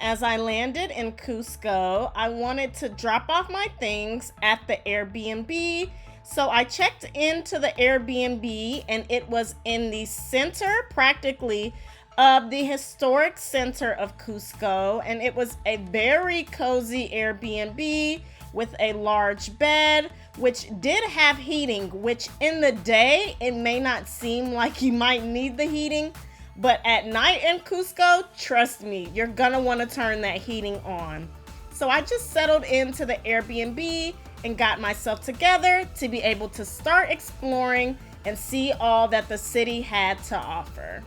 as I landed in Cusco, I wanted to drop off my things at the Airbnb. So I checked into the Airbnb and it was in the center, practically, of the historic center of Cusco. And it was a very cozy Airbnb with a large bed, which did have heating, which in the day, it may not seem like you might need the heating. But at night in Cusco, trust me, you're gonna wanna turn that heating on. So I just settled into the Airbnb and got myself together to be able to start exploring and see all that the city had to offer.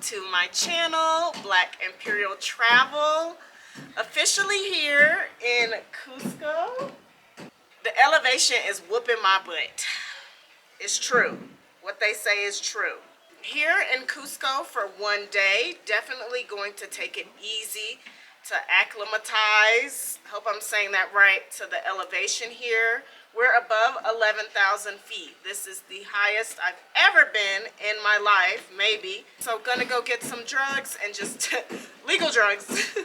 To my channel, Black Imperial Travel, officially here in Cusco. The elevation is whooping my butt. It's true. What they say is true. Here in Cusco for one day, definitely going to take it easy to acclimatize. Hope I'm saying that right, to the elevation here. We're above 11,000 feet. This is the highest I've ever been in my life, maybe. So gonna go get some drugs and just legal drugs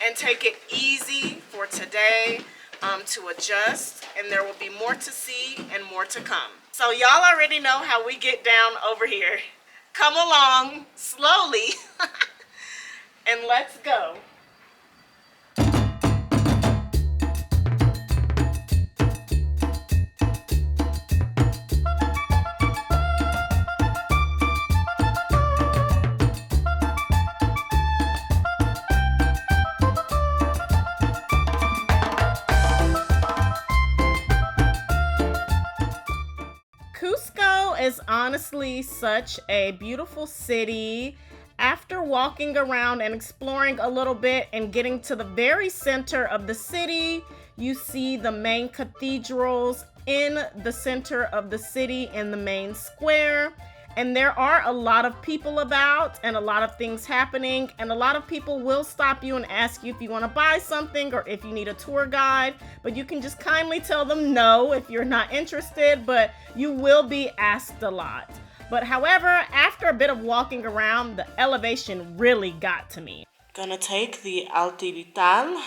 and take it easy for today to adjust. And there will be more to see and more to come. So y'all already know how we get down over here. Come along slowly and let's go. Cusco is honestly such a beautiful city. After walking around and exploring a little bit and getting to the very center of the city, you see the main cathedrals in the center of the city in the main square. And there are a lot of people about and a lot of things happening, and a lot of people will stop you and ask you if you want to buy something or if you need a tour guide, but you can just kindly tell them no if you're not interested, but you will be asked a lot. But however, after a bit of walking around, the elevation really got to me. Gonna take the Altivital.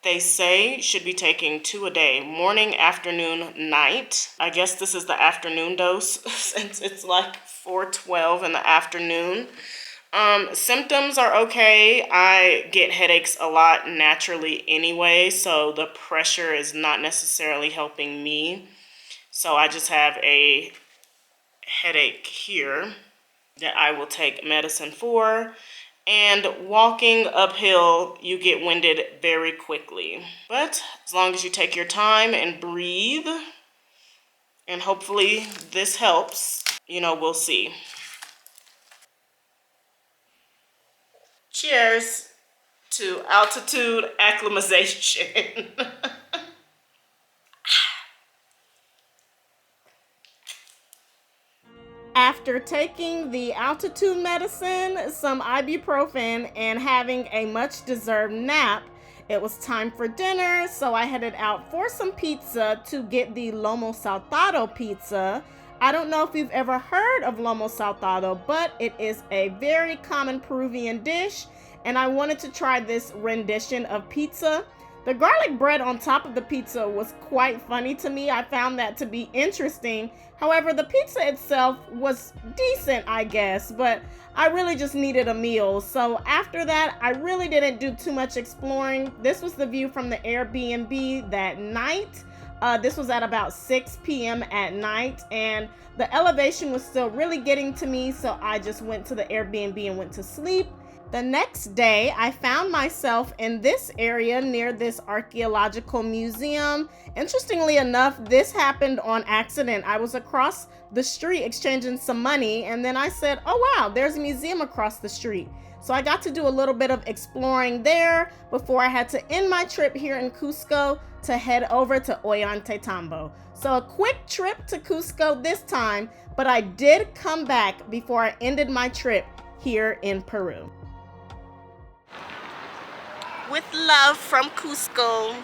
They say should be taking 2 a day, morning, afternoon, night. I guess this is the afternoon dose since it's like 4:12 in the afternoon. Symptoms are okay. I get headaches a lot naturally anyway, so the pressure is not necessarily helping me. So I just have a headache here that I will take medicine for. And walking uphill, you get winded very quickly. But as long as you take your time and breathe, and hopefully this helps, we'll see. Cheers to altitude acclimatization. After taking the altitude medicine, some ibuprofen, and having a much-deserved nap, it was time for dinner, so I headed out for some pizza to get the Lomo Saltado pizza. I don't know if you've ever heard of Lomo Saltado, but it is a very common Peruvian dish, and I wanted to try this rendition of pizza. The garlic bread on top of the pizza was quite funny to me. I found that to be interesting. However, the pizza itself was decent, I guess, but I really just needed a meal. So after that, I really didn't do too much exploring. This was the view from the Airbnb that night. This was at about 6 p.m. at night, and the elevation was still really getting to me, so I just went to the Airbnb and went to sleep. The next day, I found myself in this area near this archaeological museum. Interestingly enough, this happened on accident. I was across the street exchanging some money, and then I said, oh wow, there's a museum across the street. So I got to do a little bit of exploring there before I had to end my trip here in Cusco to head over to Ollantaytambo. So a quick trip to Cusco this time, but I did come back before I ended my trip here in Peru. With love from Cusco.